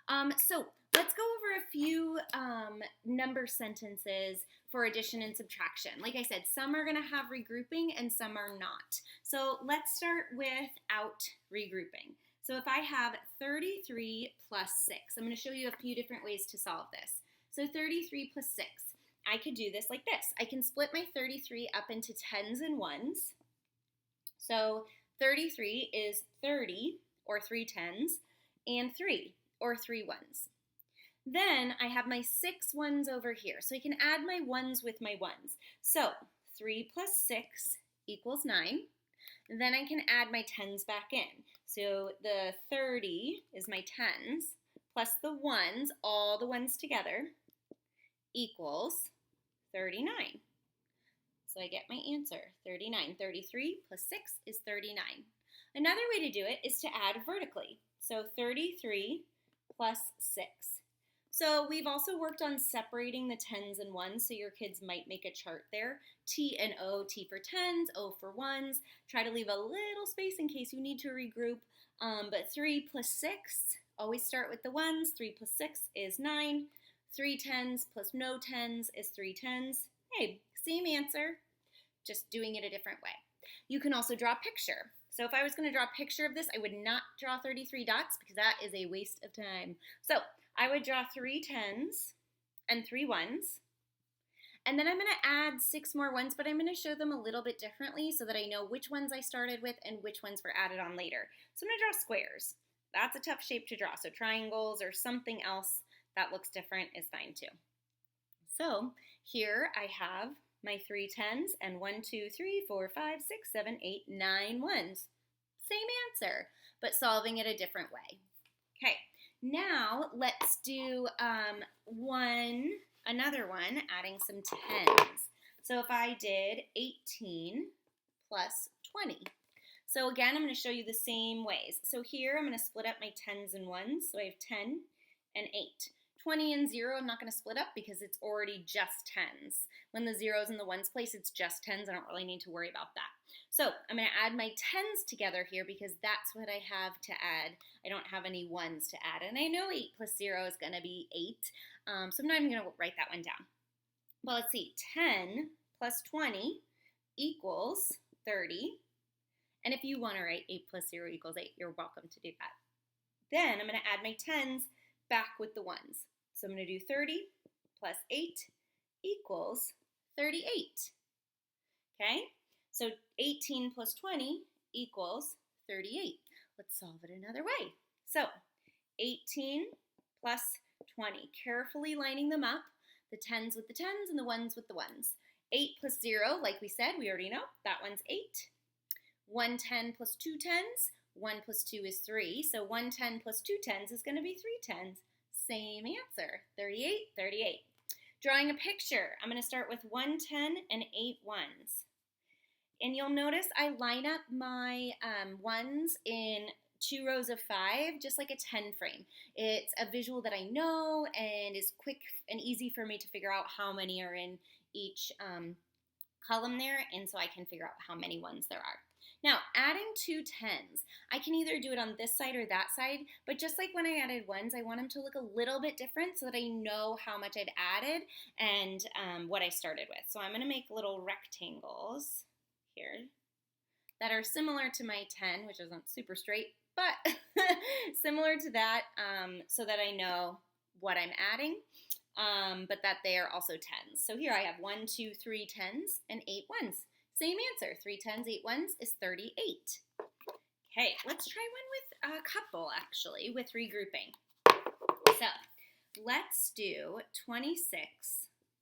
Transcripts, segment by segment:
So let's go over a few number sentences for addition and subtraction. Like I said, some are going to have regrouping and some are not. So let's start without regrouping. So if I have 33 plus 6, I'm going to show you a few different ways to solve this. So 33 plus 6, I could do this like this. I can split my 33 up into tens and ones. So 33 is 30, or 3 tens, and 3, or 3 ones. Then I have my 6 ones over here. So I can add my ones with my ones. So 3 plus 6 equals 9. Then I can add my tens back in. So the 30 is my tens, plus the ones, all the ones together, equals 39. So I get my answer, 39. 33 plus 6 is 39. Another way to do it is to add vertically. So 33 plus 6. So we've also worked on separating the tens and ones, so your kids might make a chart there. T and O, T for tens, O for ones. Try to leave a little space in case you need to regroup. But 3 plus 6, always start with the ones. 3 plus 6 is 9. 3 tens plus no tens is 3 tens. Hey, same answer, just doing it a different way. You can also draw a picture. So if I was going to draw a picture of this, I would not draw 33 dots because that is a waste of time. So I would draw 3 tens and 3 ones. And then I'm going to add 6 more ones, but I'm going to show them a little bit differently so that I know which ones I started with and which ones were added on later. So I'm going to draw squares. That's a tough shape to draw. So triangles or something else that looks different is fine too. So here I have my 3 tens and 1, 2, 3, 4, 5, 6, 7, 8, 9 ones. Same answer, but solving it a different way. Okay, now let's do another one, adding some tens. So if I did 18 plus 20. So again, I'm going to show you the same ways. So here I'm going to split up my tens and ones. So I have 10 and 8. 20 and 0 I'm not going to split up because it's already just tens. When the zeros in the ones place, it's just tens. I don't really need to worry about that. So I'm going to add my tens together here because that's what I have to add. I don't have any ones to add. And I know 8 plus 0 is going to be 8. So I'm not even going to write that one down. Well, let's see. 10 plus 20 equals 30. And if you want to write 8 plus 0 equals 8, you're welcome to do that. Then I'm going to add my tens back with the ones. So I'm going to do 30 plus 8 equals 38. Okay? So 18 plus 20 equals 38. Let's solve it another way. So 18 plus 20. Carefully lining them up, the tens with the tens and the ones with the ones. 8 plus 0, like we said, we already know, that one's 8. 1 10 plus 2 tens. 1 plus 2 is 3, so 1 10 plus 2 tens is going to be 3 tens. Same answer, 38, 38. Drawing a picture, I'm going to start with 1 10 and 8 ones. And you'll notice I line up my ones in 2 rows of 5, just like a 10 frame. It's a visual that I know and is quick and easy for me to figure out how many are in each column there, and so I can figure out how many ones there are. Now, adding 2 tens, I can either do it on this side or that side, but just like when I added ones, I want them to look a little bit different so that I know how much I've added and what I started with. So I'm going to make little rectangles here that are similar to my 10, which isn't super straight, but similar to that so that I know what I'm adding, but that they are also tens. So here I have 1, 2, 3 tens and 8 ones. Same answer, 3 tens, 8 ones is 38. Okay, let's try one with a couple, actually, with regrouping. So let's do 26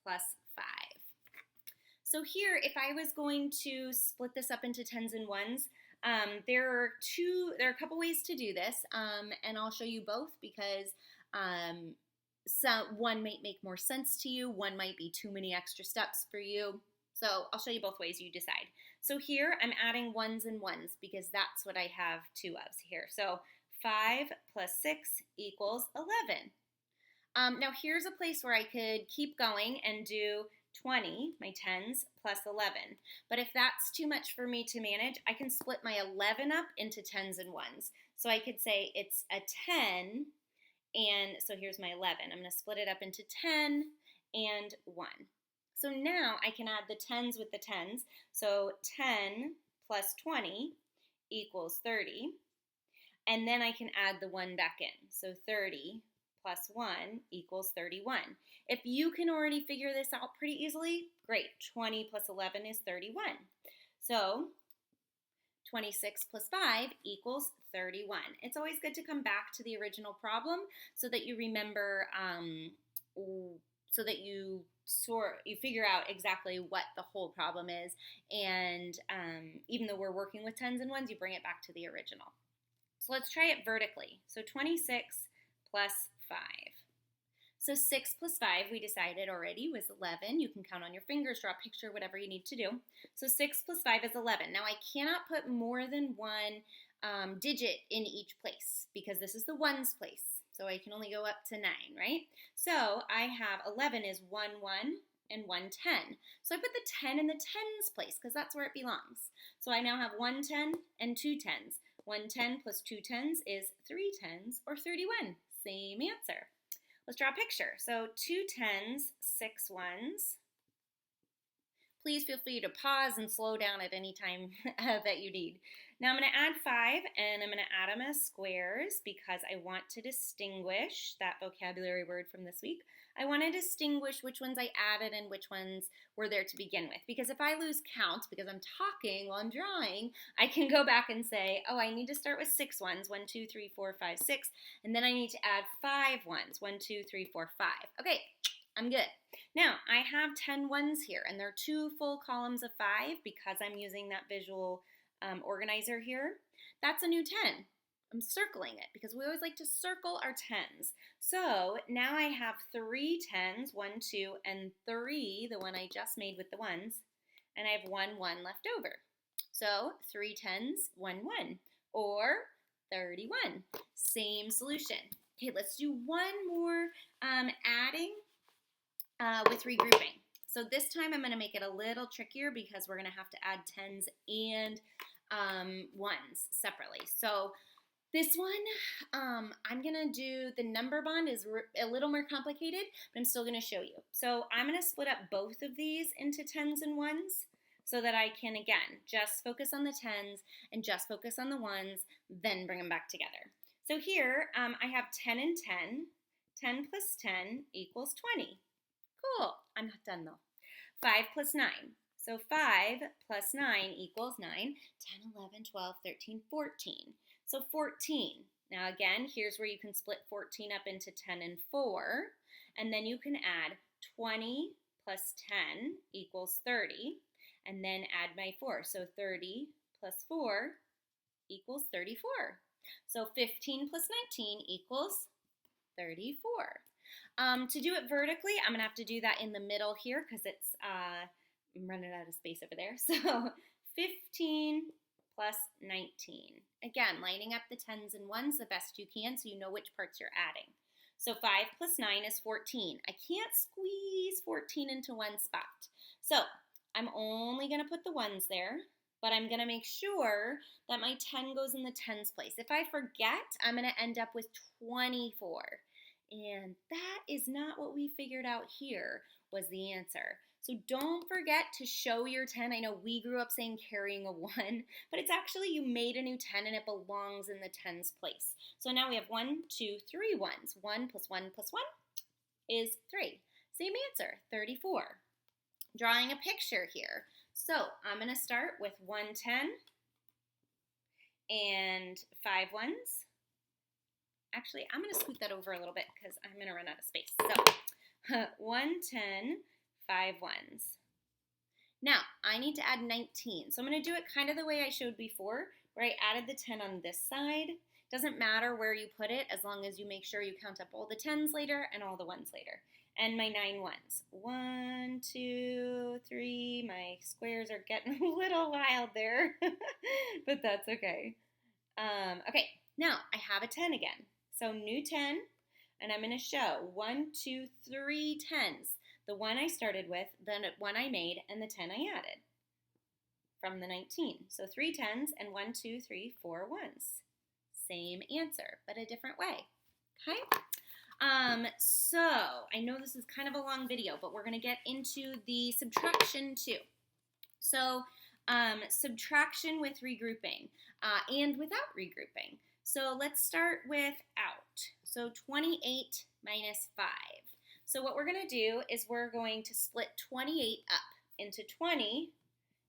plus 5. So here, if I was going to split this up into tens and ones, there are a couple ways to do this, and I'll show you both because one might make more sense to you, one might be too many extra steps for you. So I'll show you both ways, you decide. So here I'm adding ones and ones because that's what I have 2 of here. So 5 plus 6 equals 11. Now here's a place where I could keep going and do 20, my tens, plus 11. But if that's too much for me to manage, I can split my 11 up into tens and ones. So I could say it's a 10 And so here's my 11. I'm going to split it up into 10 and 1. So now I can add the 10s with the 10s. So 10 plus 20 equals 30. And then I can add the 1 back in. So 30 plus 1 equals 31. If you can already figure this out pretty easily, great. 20 plus 11 is 31. So 26 plus 5 equals 31. It's always good to come back to the original problem so that you remember, so that you figure out exactly what the whole problem is. And even though we're working with 10s and 1s, you bring it back to the original. So let's try it vertically. So 26 plus 5. So 6 plus 5, we decided already, was 11. You can count on your fingers, draw a picture, whatever you need to do. So 6 plus 5 is 11. Now I cannot put more than one digit in each place because this is the ones place. So I can only go up to 9, right? So I have 11 is 1, 1, and 1, 10. So I put the 10 in the tens place because that's where it belongs. So I now have 1 10 and 2 10s. 1 10 plus 2 10s is 3 10s or 31. Same answer. Let's draw a picture. So 2 10s, 6 1s. Please feel free to pause and slow down at any time that you need. Now I'm going to add 5 and I'm going to add them as squares because I want to distinguish that vocabulary word from this week. I want to distinguish which ones I added and which ones were there to begin with. Because if I lose count because I'm talking while I'm drawing, I can go back and say, oh, I need to start with 6 1s, 1, 2, 3, 4, 5, 6, and then I need to add 5 1s, 1, 2, 3, 4, 5. Okay, I'm good. Now, I have 10 1s here, and there are 2 full columns of 5 because I'm using that visual organizer here. That's a new 10. I'm circling it because we always like to circle our 10s. So now I have 3 10s, 1, 2, and 3, the one I just made with the 1s, and I have 1 1 left over. So 3 10s, 1 1, or 31. Same solution. Okay, let's do one more adding with regrouping. So this time I'm going to make it a little trickier because we're going to have to add 10s and 1s separately. So this one, I'm going to do, the number bond is a little more complicated, but I'm still going to show you. So I'm going to split up both of these into 10s and 1s so that I can, again, just focus on the 10s and just focus on the 1s, then bring them back together. So here, I have 10 and 10. 10 plus 10 equals 20. Cool. I'm not done though. 5 plus 9. So 5 plus 9 equals 9. 10, 11, 12, 13, 14. So 14. Now again, here's where you can split 14 up into 10 and 4. And then you can add 20 plus 10 equals 30. And then add my 4. So 30 plus 4 equals 34. So 15 plus 19 equals 34. To do it vertically, I'm going to have to do that in the middle here because it's, I'm running out of space over there. So 15 plus 19. Again, lining up the 10s and 1s the best you can so you know which parts you're adding. So 5 plus 9 is 14. I can't squeeze 14 into one spot. So I'm only going to put the 1s there, but I'm going to make sure that my 10 goes in the 10s place. If I forget, I'm going to end up with 24. And that is not what we figured out here was the answer. So don't forget to show your 10. I know we grew up saying carrying a 1, but it's actually you made a new 10 and it belongs in the 10s place. So now we have 1, 2, 3 1s. 1 plus 1 plus 1 is 3. Same answer, 34. Drawing a picture here. So I'm going to start with 1 10 and 5 1s. Actually, I'm going to scoot that over a little bit because I'm going to run out of space. So 1 10, 5 1s. Now, I need to add 19. So I'm going to do it kind of the way I showed before, where I added the 10 on this side. Doesn't matter where you put it, as long as you make sure you count up all the 10s later and all the 1s later. And my 9 1s. 1, 2, 3. My squares are getting a little wild there, but that's okay. Okay, now I have a 10 again. So new 10, and I'm going to show 1, 2, 3 10s. The one I started with, the one I made, and the 10 I added from the 19. So 3 10s and 1, 2, 3, 4 1s. Same answer, but a different way. Okay? So I know this is kind of a long video, but we're going to get into the subtraction too. So subtraction with regrouping and without regrouping. So let's start with out. So 28 minus 5. So what we're going to do is we're going to split 28 up into 20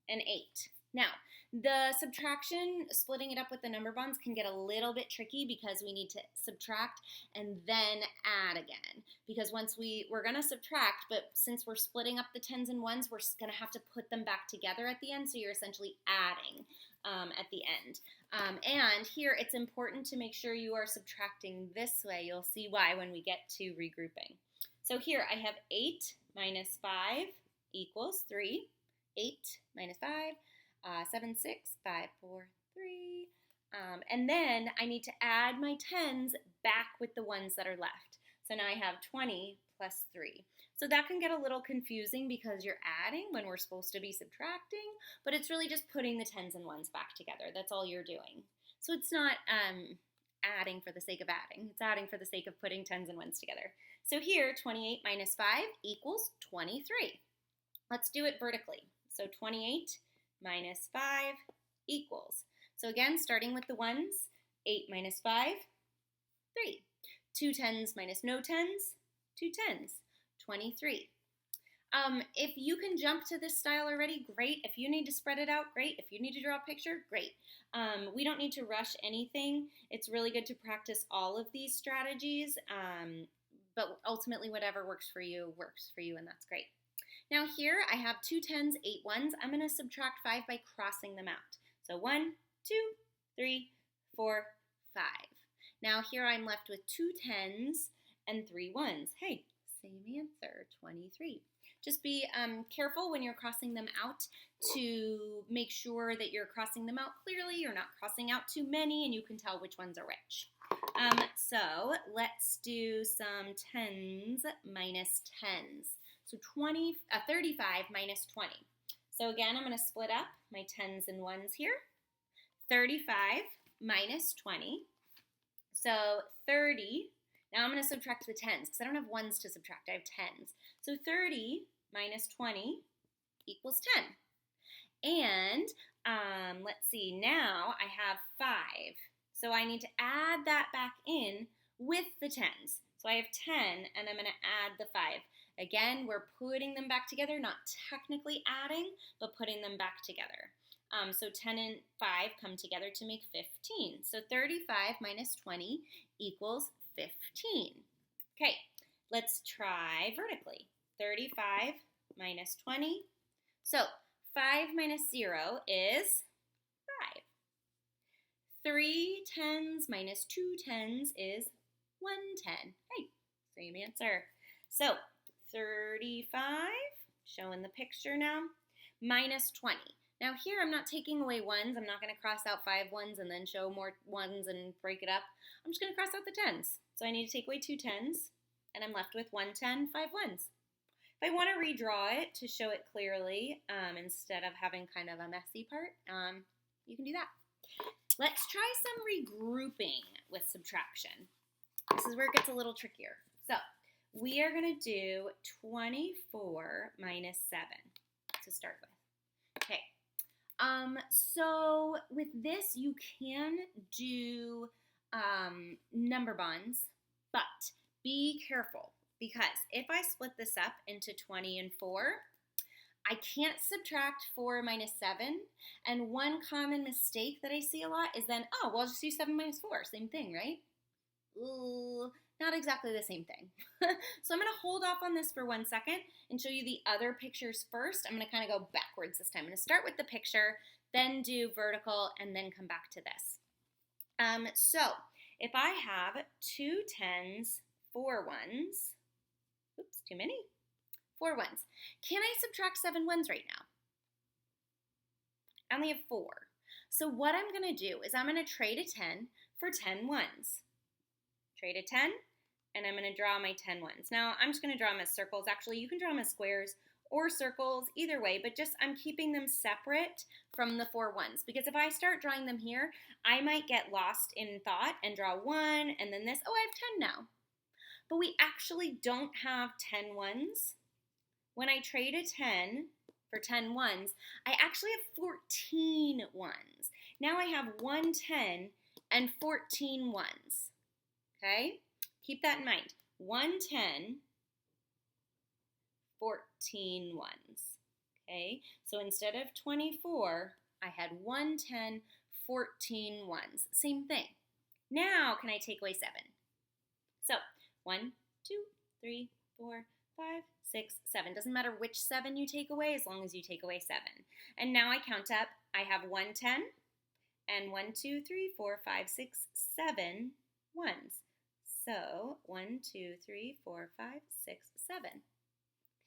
and 8. Now, the subtraction, splitting it up with the number bonds, can get a little bit tricky because we need to subtract and then add again. Because once we're going to subtract, but since we're splitting up the tens and ones, we're going to have to put them back together at the end, so you're essentially adding at the end. And here, it's important to make sure you are subtracting this way. You'll see why when we get to regrouping. So here, I have 8 minus 5 equals 3. 8 minus 5. 7, 6, 5, 4, 3. And then I need to add my tens back with the ones that are left. So now I have 20 plus 3. So that can get a little confusing because you're adding when we're supposed to be subtracting, but it's really just putting the tens and ones back together. That's all you're doing. So it's not adding for the sake of adding. It's adding for the sake of putting tens and ones together. So here, 28 minus 5 equals 23. Let's do it vertically. So 28 minus 5 equals. So again, starting with the ones, 8 minus 5, 3. 2 tens minus no tens, 2 tens, 23. If you can jump to this style already, great. If you need to spread it out, great. If you need to draw a picture, great. We don't need to rush anything. It's really good to practice all of these strategies, but ultimately whatever works for you, and that's great. Now here I have 2 tens, 8 ones. I'm going to subtract 5 by crossing them out. So 1, 2, 3, 4, 5. Now here I'm left with 2 tens and 3 ones. Hey, same answer, 23. Just be careful when you're crossing them out to make sure that you're crossing them out clearly. You're not crossing out too many and you can tell which ones are which. So let's do some tens minus tens. So 35 minus 20. So again, I'm going to split up my tens and ones here. 35 minus 20. So 30. Now I'm going to subtract the tens because I don't have ones to subtract. I have tens. So 30 minus 20 equals 10. And let's see, now I have 5. So I need to add that back in with the tens. So I have 10 and I'm going to add the 5. Again, we're putting them back together, not technically adding, but putting them back together. So 10 and 5 come together to make 15. So 35 minus 20 equals 15. Okay, let's try vertically. 35 minus 20. So 5 minus 0 is 5. 3 tens minus 2 tens is 1 10. Hey, same answer. So 35, showing the picture now, minus 20. Now here I'm not taking away ones. I'm not going to cross out 5 ones and then show more ones and break it up. I'm just going to cross out the tens. So I need to take away 2 tens, and I'm left with 1 10, 5 ones. If I want to redraw it to show it clearly instead of having kind of a messy part, you can do that. Let's try some regrouping with subtraction. This is where it gets a little trickier. So we are going to do 24 minus 7 to start with. Okay. So with this, you can do number bonds, but be careful because if I split this up into 20 and 4, I can't subtract 4 minus 7, and one common mistake that I see a lot is then, oh, well, I'll just do 7 minus 4, same thing, right? Ooh, not exactly the same thing. So I'm going to hold off on this for 1 second and show you the other pictures first. I'm going to kind of go backwards this time. I'm going to start with the picture, then do vertical, and then come back to this. So if I have 2 tens, 4 ones, oops, too many, 4 ones. Can I subtract 7 ones right now? I only have 4. So what I'm going to do is I'm going to trade a 10 for 10 ones. Trade a 10, and I'm going to draw my 10 ones. Now, I'm just going to draw them as circles. Actually, you can draw them as squares or circles, either way, but just I'm keeping them separate from the 4 ones. Because if I start drawing them here, I might get lost in thought and draw 1, and then this. Oh, I have 10 now. but we actually don't have 10 ones. When I trade a 10 for 10 ones, I actually have 14 ones. Now I have 1 10 and 14 ones. Okay? Keep that in mind. 1 10, 14 ones. Okay? So instead of 24, I had 1 10, 14 ones. Same thing. Now, can I take away 7? So, 1, 2, 3, 4, 5, 6, 7. Doesn't matter which 7 you take away as long as you take away 7. And now I count up. I have 1 10 and 1, 2, 3, 4, 5, 6, 7 ones. So, 1, 2, 3, 4, 5, 6, 7.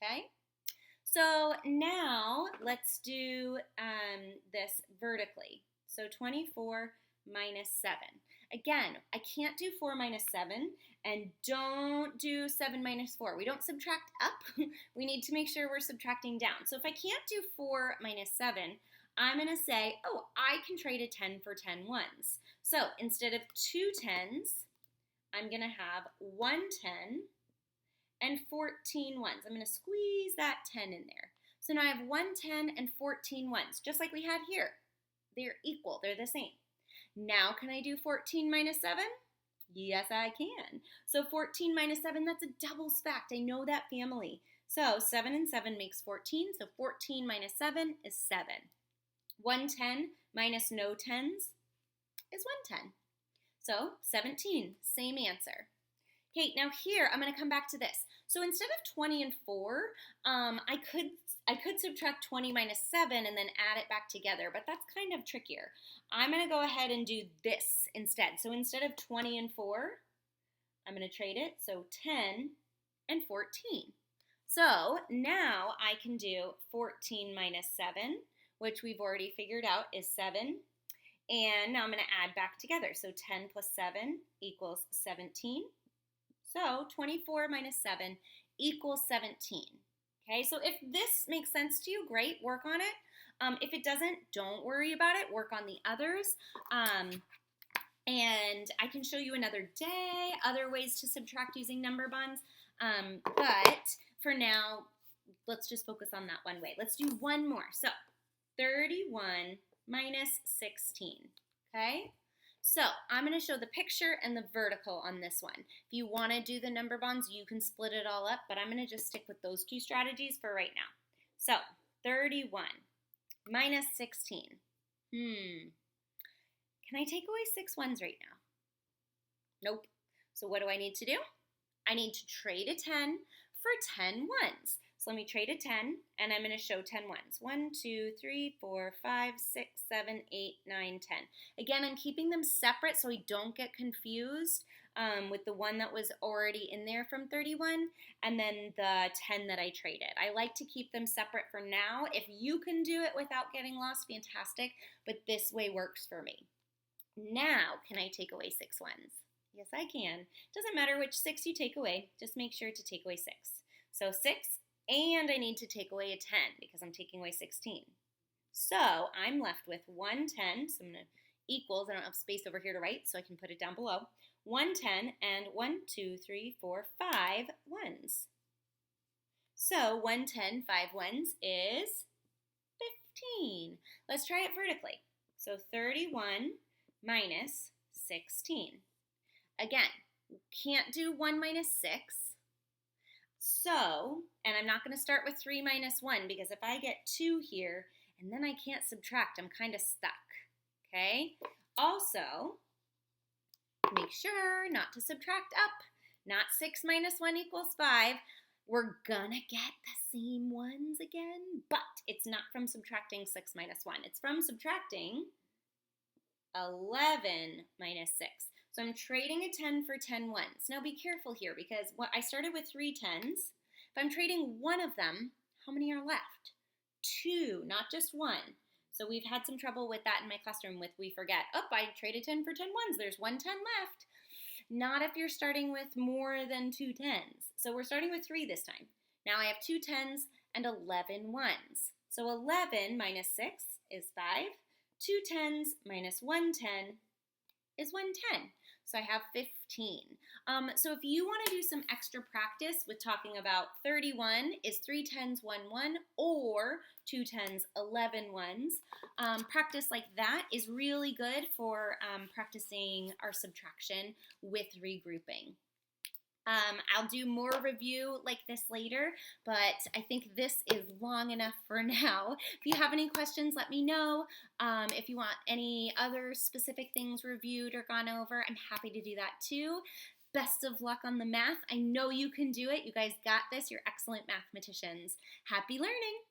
Okay? So now let's do this vertically. So 24 minus 7. Again, I can't do 4 minus 7, and don't do 7 minus 4. We don't subtract up. We need to make sure we're subtracting down. So if I can't do 4 minus 7, I'm going to say, oh, I can trade a 10 for 10 ones. So instead of 2 10s, I'm going to have 1 10 and 14 ones. I'm going to squeeze that 10 in there. So now I have 1 10 and 14 ones, just like we had here. They're equal. They're the same. Now can I do 14 minus 7? Yes, I can. So 14 minus 7, that's a doubles fact. I know that family. So 7 and 7 makes 14. So 14 minus 7 is 7. 1 10 minus no 10s is 1 10. So 17, same answer. Okay, now here I'm going to come back to this. So instead of 20 and 4, I could subtract 20 minus 7 and then add it back together, but that's kind of trickier. I'm going to go ahead and do this instead. So instead of 20 and 4, I'm going to trade it. So 10 and 14. So now I can do 14 minus 7, which we've already figured out is 7. And now I'm going to add back together. So 10 plus 7 equals 17. So 24 minus 7 equals 17. Okay, so if this makes sense to you, great, work on it. If it doesn't, don't worry about it. Work on the others. And I can show you another day, other ways to subtract using number bonds. But for now, let's just focus on that one way. Let's do one more. So 31 minus 16, okay? So I'm going to show the picture and the vertical on this one. If you want to do the number bonds, you can split it all up, but I'm going to just stick with those two strategies for right now. So 31 minus 16. Can I take away 6 ones right now? Nope. So what do I need to do? I need to trade a 10 for 10 ones. So let me trade a 10, and I'm going to show 10 ones. 1, 2, 3, 4, 5, 6, 7, 8, 9, 10. Again, I'm keeping them separate so I don't get confused with the one that was already in there from 31 and then the 10 that I traded. I like to keep them separate for now. If you can do it without getting lost, fantastic, but this way works for me. Now, can I take away 6 ones? Yes, I can. Doesn't matter which 6 you take away, just make sure to take away 6. So 6. And I need to take away a 10 because I'm taking away 16. So I'm left with 1 10. So I'm going to equals. I don't have space over here to write, so I can put it down below. 1 10 and 1, 2, 3, 4, 5 ones. So 1 10, 5 ones is 15. Let's try it vertically. So 31 minus 16. Again, can't do 1 minus 6. So, and I'm not going to start with 3 minus 1 because if I get 2 here and then I can't subtract, I'm kind of stuck, okay? Also, make sure not to subtract up. Not 6 minus 1 equals 5. We're going to get the same ones again, but it's not from subtracting 6 minus 1. It's from subtracting 11 minus 6. So I'm trading a 10 for 10 ones. Now be careful here because I started with 3 10s. If I'm trading one of them, how many are left? 2, not just 1. So we've had some trouble with that in my classroom with we forget. Oh, I traded 10 for 10 ones. There's 1 10 left. Not if you're starting with more than 2 10s. So we're starting with 3 this time. Now I have 2 10s and 11 ones. So 11 minus 6 is 5. 2 10s minus 1 10 is 1 10. So I have 15. So if you want to do some extra practice with talking about 31 is 3 10s, 1 1, or 2 10s, 11 ones, practice like that is really good for practicing our subtraction with regrouping. I'll do more review like this later, but I think this is long enough for now. If you have any questions, let me know. If you want any other specific things reviewed or gone over, I'm happy to do that too. Best of luck on the math. I know you can do it. You guys got this. You're excellent mathematicians. Happy learning!